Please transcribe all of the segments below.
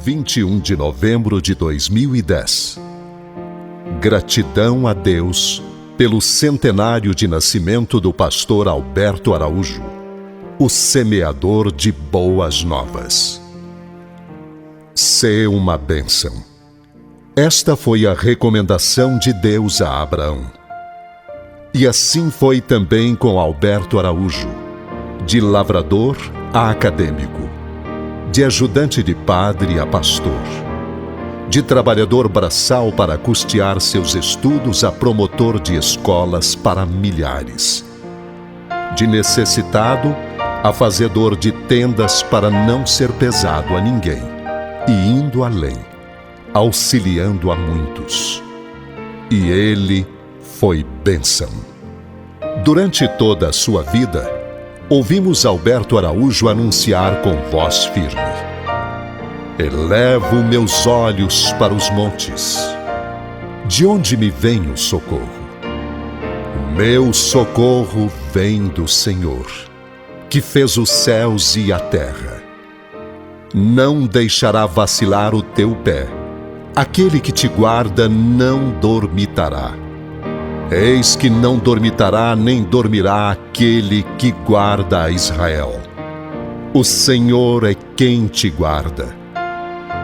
21 de novembro de 2010. Gratidão a Deus pelo centenário de nascimento do pastor Alberto Araújo, o semeador de boas novas. Sê uma bênção. Esta foi a recomendação de Deus a Abraão. E assim foi também com Alberto Araújo, de lavrador a acadêmico, de ajudante de padre a pastor, de trabalhador braçal para custear seus estudos a promotor de escolas para milhares, de necessitado a fazedor de tendas para não ser pesado a ninguém, e indo além, auxiliando a muitos. E ele foi bênção. Durante toda a sua vida, ouvimos Alberto Araújo anunciar com voz firme: elevo meus olhos para os montes. De onde me vem o socorro? O meu socorro vem do Senhor, que fez os céus e a terra. Não deixará vacilar o teu pé. Aquele que te guarda não dormitará. Eis que não dormitará nem dormirá aquele que guarda a Israel. O Senhor é quem te guarda.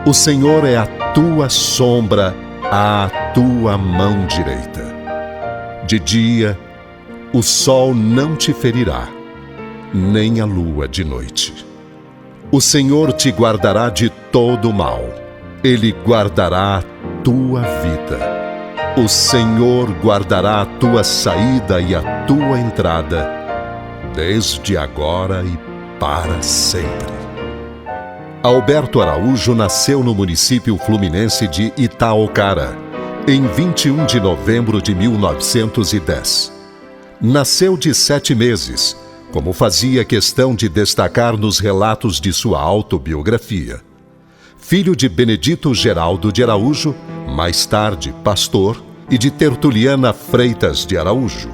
O Senhor é a tua sombra à tua mão direita. De dia, o sol não te ferirá, nem a lua de noite. O Senhor te guardará de todo mal. Ele guardará a tua vida. O Senhor guardará a tua saída e a tua entrada, desde agora e para sempre. Alberto Araújo nasceu no município fluminense de Itaocara, em 21 de novembro de 1910. Nasceu de 7 meses, como fazia questão de destacar nos relatos de sua autobiografia. Filho de Benedito Geraldo de Araújo, mais tarde pastor, e de Tertuliana Freitas de Araújo.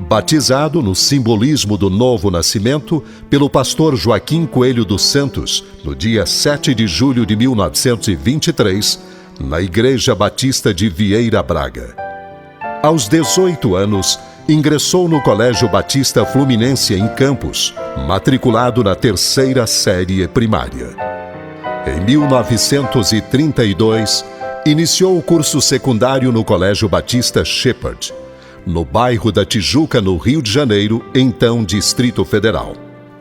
Batizado no simbolismo do novo nascimento pelo pastor Joaquim Coelho dos Santos, no dia 7 de julho de 1923, na Igreja Batista de Vieira Braga. Aos 18 anos, ingressou no Colégio Batista Fluminense em Campos, matriculado na 3ª série primária. Em 1932, iniciou o curso secundário no Colégio Batista Shepherd, no bairro da Tijuca, no Rio de Janeiro, então Distrito Federal.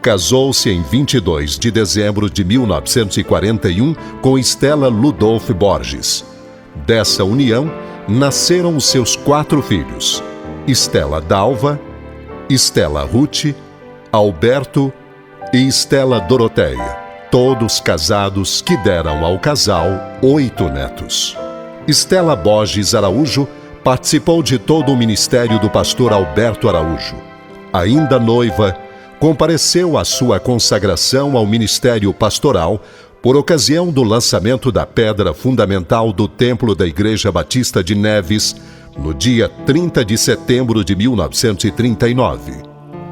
Casou-se em 22 de dezembro de 1941 com Estela Ludolf Borges. Dessa união, nasceram os seus 4 filhos: Estela Dalva, Estela Ruth, Alberto e Estela Doroteia, todos casados que deram ao casal 8 netos. Estela Borges Araújo participou de todo o ministério do pastor Alberto Araújo. Ainda noiva, compareceu à sua consagração ao ministério pastoral por ocasião do lançamento da pedra fundamental do Templo da Igreja Batista de Neves, no dia 30 de setembro de 1939.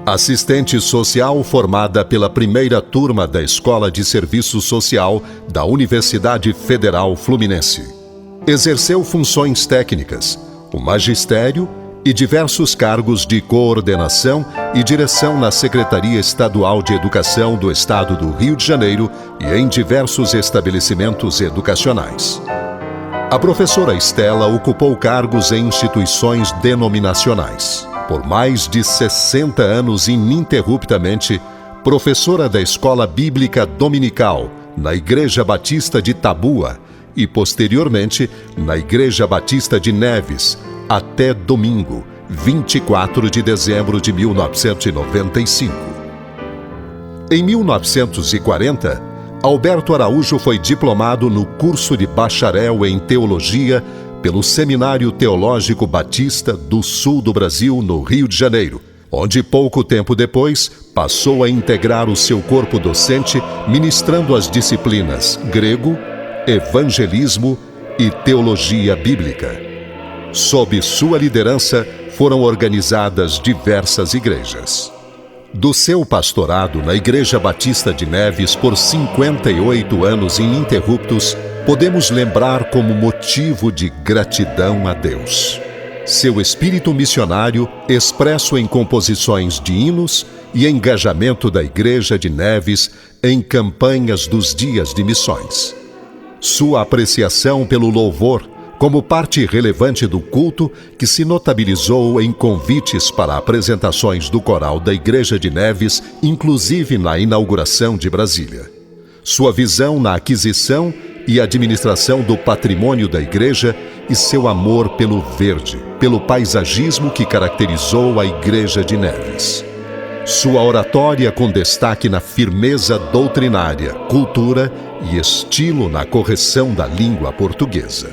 Assistente social formada pela primeira turma da Escola de Serviço Social da Universidade Federal Fluminense. Exerceu funções técnicas, o magistério e diversos cargos de coordenação e direção na Secretaria Estadual de Educação do Estado do Rio de Janeiro e em diversos estabelecimentos educacionais. A professora Estela ocupou cargos em instituições denominacionais. Por mais de 60 anos ininterruptamente, professora da Escola Bíblica Dominical na Igreja Batista de Tabua e, posteriormente, na Igreja Batista de Neves, até domingo, 24 de dezembro de 1995. Em 1940, Alberto Araújo foi diplomado no curso de bacharel em Teologia pelo Seminário Teológico Batista do Sul do Brasil, no Rio de Janeiro, onde pouco tempo depois passou a integrar o seu corpo docente, ministrando as disciplinas Grego, Evangelismo e Teologia Bíblica. Sob sua liderança, foram organizadas diversas igrejas. Do seu pastorado na Igreja Batista de Neves por 58 anos ininterruptos, podemos lembrar como motivo de gratidão a Deus seu espírito missionário expresso em composições de hinos e engajamento da Igreja de Neves em campanhas dos dias de missões. Sua apreciação pelo louvor como parte relevante do culto que se notabilizou em convites para apresentações do coral da Igreja de Neves, inclusive na inauguração de Brasília. Sua visão na aquisição e administração do patrimônio da Igreja e seu amor pelo verde, pelo paisagismo que caracterizou a Igreja de Neves. Sua oratória com destaque na firmeza doutrinária, cultura e estilo na correção da língua portuguesa.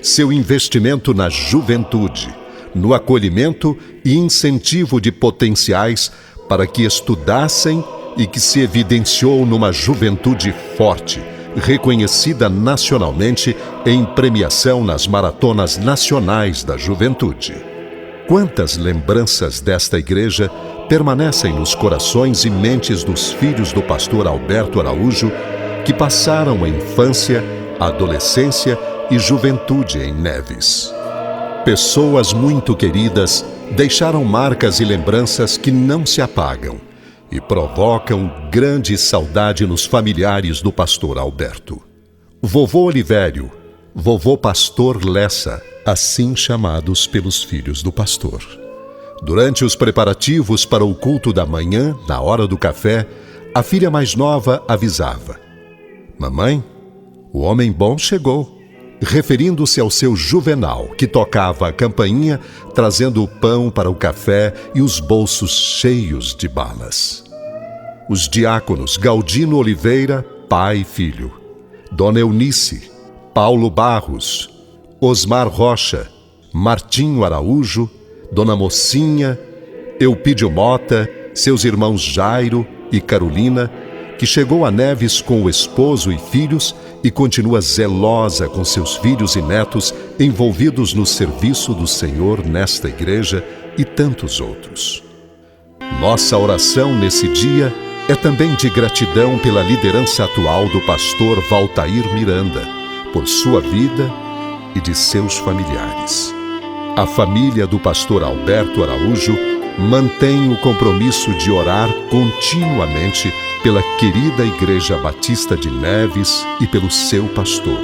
Seu investimento na juventude, no acolhimento e incentivo de potenciais para que estudassem e que se evidenciou numa juventude forte, reconhecida nacionalmente em premiação nas maratonas nacionais da juventude. Quantas lembranças desta igreja permanecem nos corações e mentes dos filhos do pastor Alberto Araújo, que passaram a infância, a adolescência e juventude em Neves. Pessoas muito queridas deixaram marcas e lembranças que não se apagam e provocam grande saudade nos familiares do pastor Alberto. Vovô Olivério, vovô pastor Lessa, assim chamados pelos filhos do pastor. Durante os preparativos para o culto da manhã, na hora do café, a filha mais nova avisava: "Mamãe, o homem bom chegou", referindo-se ao seu Juvenal, que tocava a campainha, trazendo o pão para o café e os bolsos cheios de balas. Os diáconos Galdino Oliveira, pai e filho, Dona Eunice, Paulo Barros, Osmar Rocha, Martinho Araújo, Dona Mocinha, Eupídio Mota, seus irmãos Jairo e Carolina, que chegou a Neves com o esposo e filhos e continua zelosa com seus filhos e netos envolvidos no serviço do Senhor nesta igreja e tantos outros. Nossa oração nesse dia é também de gratidão pela liderança atual do pastor Valtair Miranda, por sua vida e de seus familiares. A família do pastor Alberto Araújo mantém o compromisso de orar continuamente pela querida Igreja Batista de Neves e pelo seu pastor.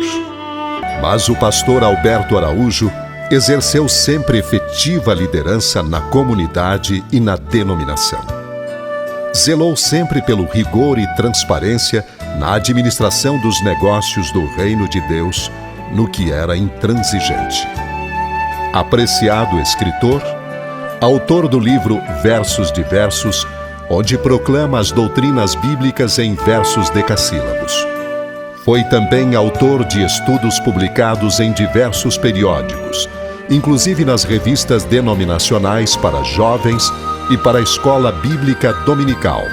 Mas o pastor Alberto Araújo exerceu sempre efetiva liderança na comunidade e na denominação. Zelou sempre pelo rigor e transparência na administração dos negócios do Reino de Deus, no que era intransigente. Apreciado escritor, autor do livro Versos Diversos, onde proclama as doutrinas bíblicas em versos decassílabos. Foi também autor de estudos publicados em diversos periódicos, inclusive nas revistas denominacionais para jovens e para a Escola Bíblica Dominical,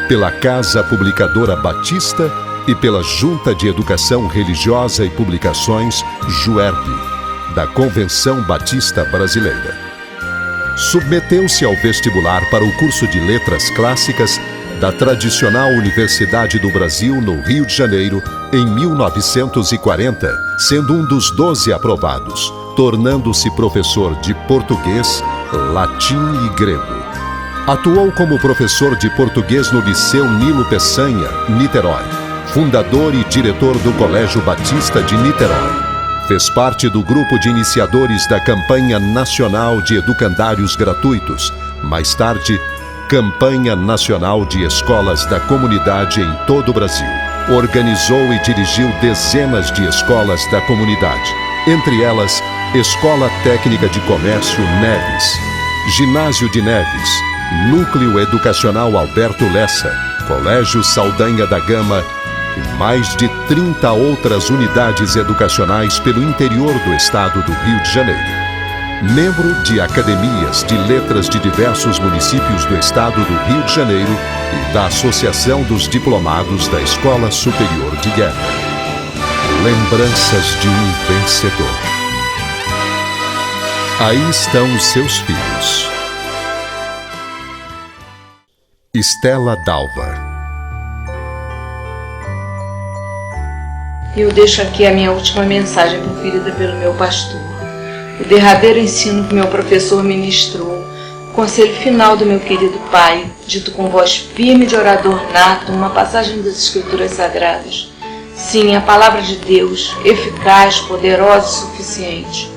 pela Casa Publicadora Batista e pela Junta de Educação Religiosa e Publicações, JUERP, da Convenção Batista Brasileira. Submeteu-se ao vestibular para o curso de Letras Clássicas da tradicional Universidade do Brasil, no Rio de Janeiro, em 1940, sendo um dos 12 aprovados, tornando-se professor de português, latim e grego. Atuou como professor de português no Liceu Nilo Peçanha, Niterói, fundador e diretor do Colégio Batista de Niterói. Fez parte do grupo de iniciadores da Campanha Nacional de Educandários Gratuitos, mais tarde, Campanha Nacional de Escolas da Comunidade em todo o Brasil. Organizou e dirigiu dezenas de escolas da comunidade, entre elas Escola Técnica de Comércio Neves, Ginásio de Neves, Núcleo Educacional Alberto Lessa, Colégio Saldanha da Gama e mais de 30 outras unidades educacionais pelo interior do estado do Rio de Janeiro. Membro de academias de letras de diversos municípios do estado do Rio de Janeiro e da Associação dos Diplomados da Escola Superior de Guerra. Lembranças de um vencedor. Aí estão os seus filhos. Estela Dalvar. Eu deixo aqui a minha última mensagem proferida pelo meu pastor, o derradeiro ensino que meu professor ministrou, o conselho final do meu querido pai, dito com voz firme de orador nato, uma passagem das Escrituras Sagradas. Sim, a palavra de Deus, eficaz, poderosa e suficiente.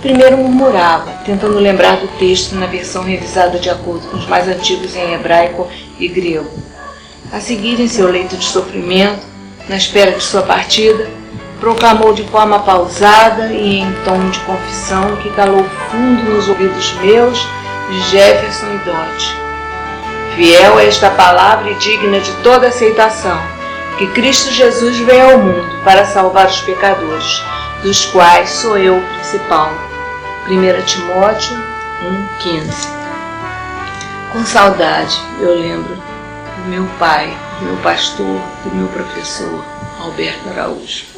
Primeiro murmurava, tentando lembrar do texto na versão revisada de acordo com os mais antigos em hebraico e grego. A seguir, em seu leito de sofrimento, na espera de sua partida, proclamou de forma pausada e em tom de confissão que calou fundo nos ouvidos meus, de Jefferson e Dodge. Fiel é esta palavra e digna de toda aceitação, que Cristo Jesus veio ao mundo para salvar os pecadores, dos quais sou eu o principal. 1 Timóteo 1,15. Com saudade, eu lembro do meu pai, do meu pastor, do meu professor, Alberto Araújo.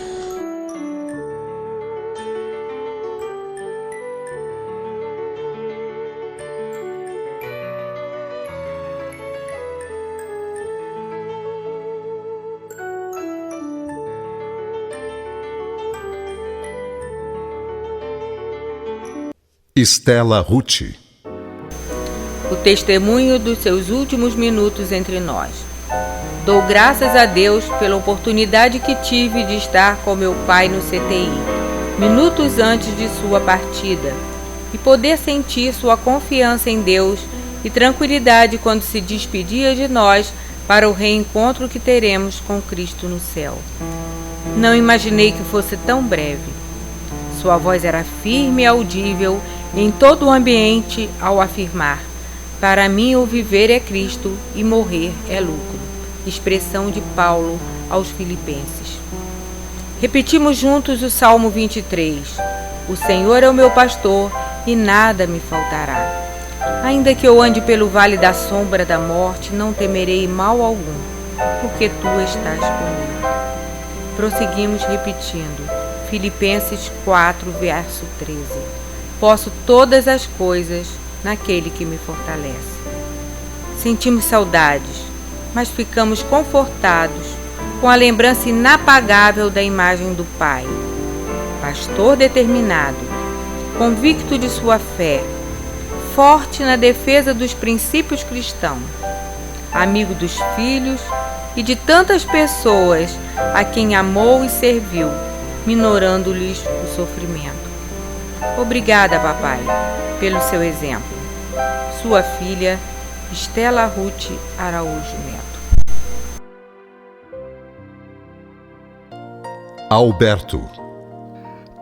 Estela Ruth. O testemunho dos seus últimos minutos entre nós. Dou graças a Deus pela oportunidade que tive de estar com meu pai no CTI, minutos antes de sua partida, e poder sentir sua confiança em Deus e tranquilidade quando se despedia de nós para o reencontro que teremos com Cristo no céu. Não imaginei que fosse tão breve. Sua voz era firme e audível em todo o ambiente ao afirmar: para mim o viver é Cristo e morrer é lucro. Expressão de Paulo aos Filipenses. Repetimos juntos o Salmo 23. O Senhor é o meu pastor e nada me faltará. Ainda que eu ande pelo vale da sombra da morte, não temerei mal algum, porque tu estás comigo. Prosseguimos repetindo. Filipenses 4, verso 13. Posso todas as coisas naquele que me fortalece. Sentimos saudades, mas ficamos confortados com a lembrança inapagável da imagem do Pai. Pastor determinado, convicto de sua fé, forte na defesa dos princípios cristãos, amigo dos filhos e de tantas pessoas a quem amou e serviu, minorando-lhes o sofrimento. Obrigada, papai, pelo seu exemplo. Sua filha, Estela Ruth Araújo Neto. Alberto.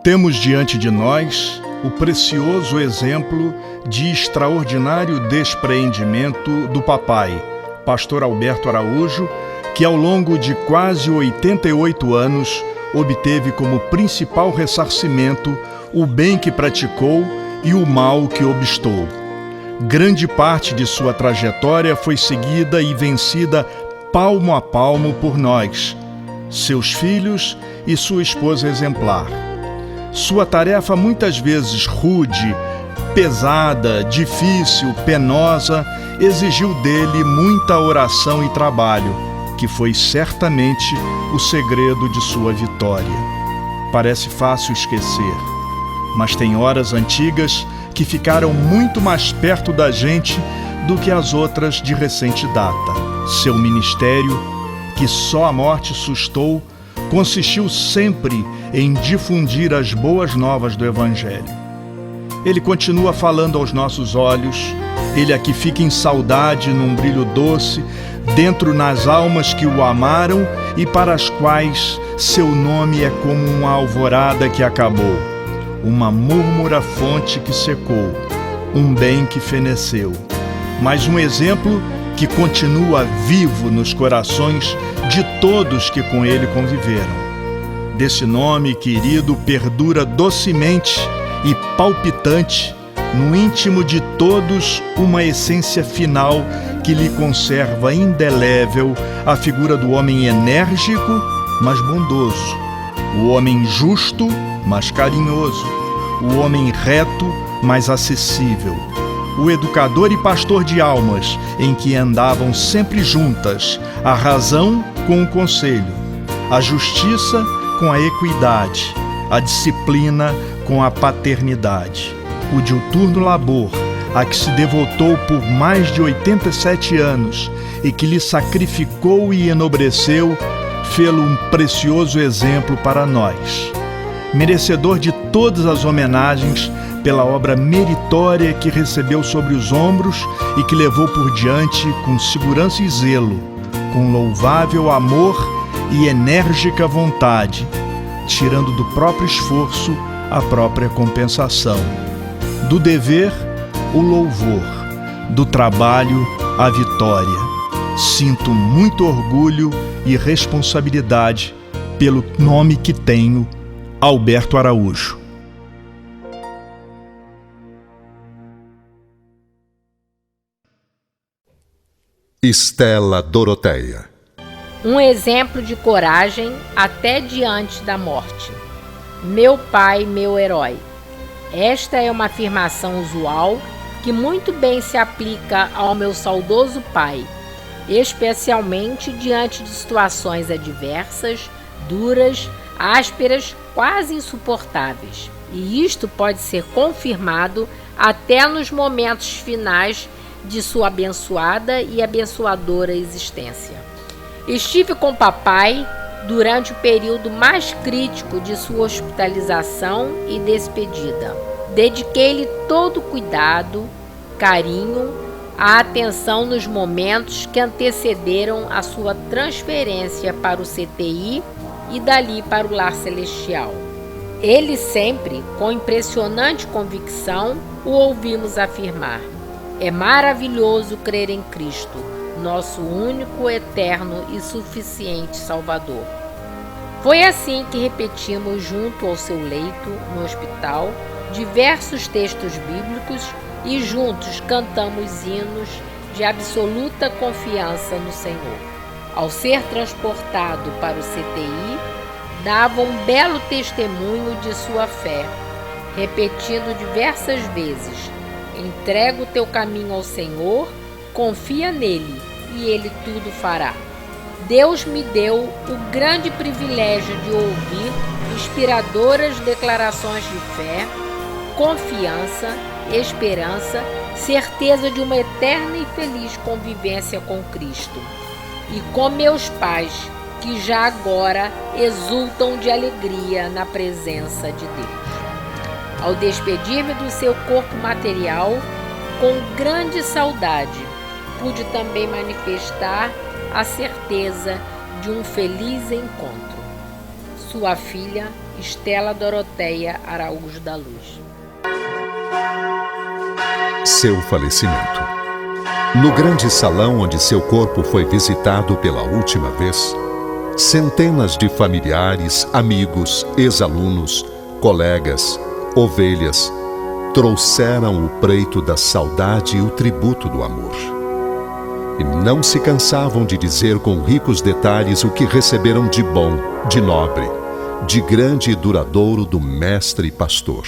Temos diante de nós o precioso exemplo de extraordinário despreendimento do papai, pastor Alberto Araújo, que ao longo de quase 88 anos obteve como principal ressarcimento o bem que praticou e o mal que obstou. Grande parte de sua trajetória foi seguida e vencida palmo a palmo por nós, seus filhos e sua esposa exemplar. Sua tarefa muitas vezes rude, pesada, difícil, penosa, exigiu dele muita oração e trabalho, que foi certamente o segredo de sua vitória. Parece fácil esquecer, mas tem horas antigas que ficaram muito mais perto da gente do que as outras de recente data. Seu ministério, que só a morte sustou, consistiu sempre em difundir as boas novas do Evangelho. Ele continua falando aos nossos olhos, ele aqui fica em saudade num brilho doce, dentro nas almas que o amaram e para as quais seu nome é como uma alvorada que acabou, uma múrmura fonte que secou, um bem que feneceu, mas um exemplo que continua vivo nos corações de todos que com ele conviveram. Desse nome querido perdura docemente e palpitante no íntimo de todos uma essência final que lhe conserva indelével a figura do homem enérgico, mas bondoso, o homem justo, mas carinhoso, o homem reto, mas acessível, o educador e pastor de almas, em que andavam sempre juntas, a razão com o conselho, a justiça com a equidade, a disciplina com a paternidade, o diuturno labor, a que se devotou por mais de 87 anos e que lhe sacrificou e enobreceu, fê-lo um precioso exemplo para nós. Merecedor de todas as homenagens pela obra meritória que recebeu sobre os ombros e que levou por diante com segurança e zelo, com louvável amor e enérgica vontade, tirando do próprio esforço a própria compensação. Do dever, o louvor, do trabalho, a vitória. Sinto muito orgulho e responsabilidade pelo nome que tenho, Alberto Araújo. Estela Doroteia. Um exemplo de coragem até diante da morte. Meu pai, meu herói. Esta é uma afirmação usual que muito bem se aplica ao meu saudoso pai, especialmente diante de situações adversas, duras, ásperas, quase insuportáveis. E isto pode ser confirmado até nos momentos finais de sua abençoada e abençoadora existência. Estive com papai durante o período mais crítico de sua hospitalização e despedida. Dediquei-lhe todo o cuidado, carinho, a atenção nos momentos que antecederam a sua transferência para o CTI e dali para o Lar Celestial. Ele sempre, com impressionante convicção, o ouvimos afirmar: é maravilhoso crer em Cristo, nosso único, eterno e suficiente Salvador. Foi assim que repetimos junto ao seu leito, no hospital, diversos textos bíblicos e juntos cantamos hinos de absoluta confiança no Senhor. Ao ser transportado para o CTI, dava um belo testemunho de sua fé, repetindo diversas vezes: entrega o teu caminho ao Senhor, confia nele e ele tudo fará. Deus me deu o grande privilégio de ouvir inspiradoras declarações de fé, confiança, esperança, certeza de uma eterna e feliz convivência com Cristo. E com meus pais, que já agora exultam de alegria na presença de Deus. Ao despedir-me do seu corpo material, com grande saudade, pude também manifestar a certeza de um feliz encontro. Sua filha, Estela Doroteia Araújo da Luz. Seu falecimento. No grande salão onde seu corpo foi visitado pela última vez, centenas de familiares, amigos, ex-alunos, colegas, ovelhas, trouxeram o preito da saudade e o tributo do amor. E não se cansavam de dizer com ricos detalhes o que receberam de bom, de nobre, de grande e duradouro do mestre e pastor.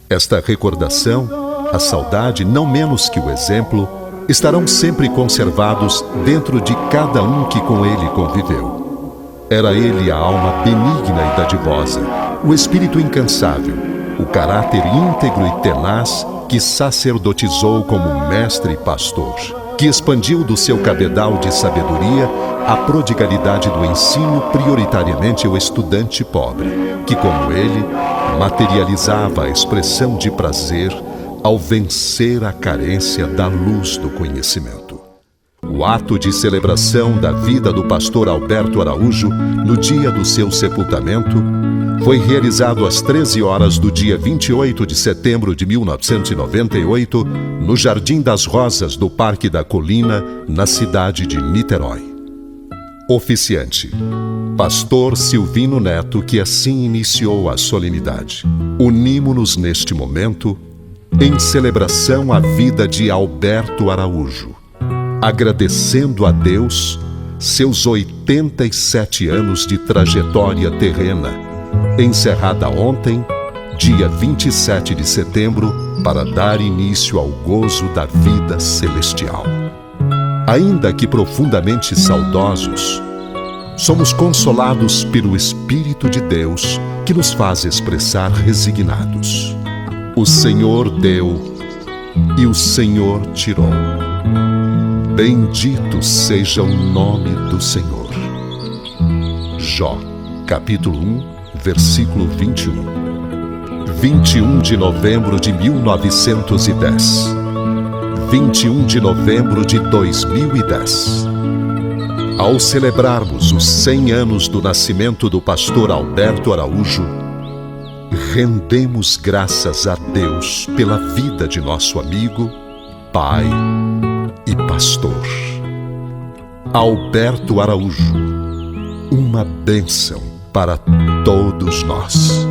Esta recordação, a saudade, não menos que o exemplo, estarão sempre conservados dentro de cada um que com ele conviveu. Era ele a alma benigna e dadivosa, o espírito incansável, o caráter íntegro e tenaz que sacerdotizou como mestre e pastor, que expandiu do seu cabedal de sabedoria a prodigalidade do ensino prioritariamente ao estudante pobre, que, como ele, materializava a expressão de prazer ao vencer a carência da luz do conhecimento. O ato de celebração da vida do pastor Alberto Araújo, no dia do seu sepultamento, foi realizado às 13 horas do dia 28 de setembro de 1998, no Jardim das Rosas do Parque da Colina, na cidade de Niterói. Oficiante: Pastor Silvino Neto, que assim iniciou a solenidade. Unimo-nos neste momento em celebração à vida de Alberto Araújo, agradecendo a Deus seus 87 anos de trajetória terrena, encerrada ontem, dia 27 de setembro para dar início ao gozo da vida celestial. Ainda que profundamente saudosos, somos consolados pelo Espírito de Deus, que nos faz expressar resignados: o Senhor deu e o Senhor tirou. Bendito seja o nome do Senhor. Jó, capítulo 1, versículo 21. 21 de novembro de 1910. 21 de novembro de 2010. Ao celebrarmos os 100 anos do nascimento do pastor Alberto Araújo, rendemos graças a Deus pela vida de nosso amigo, pai e pastor. Alberto Araújo, uma bênção para todos nós.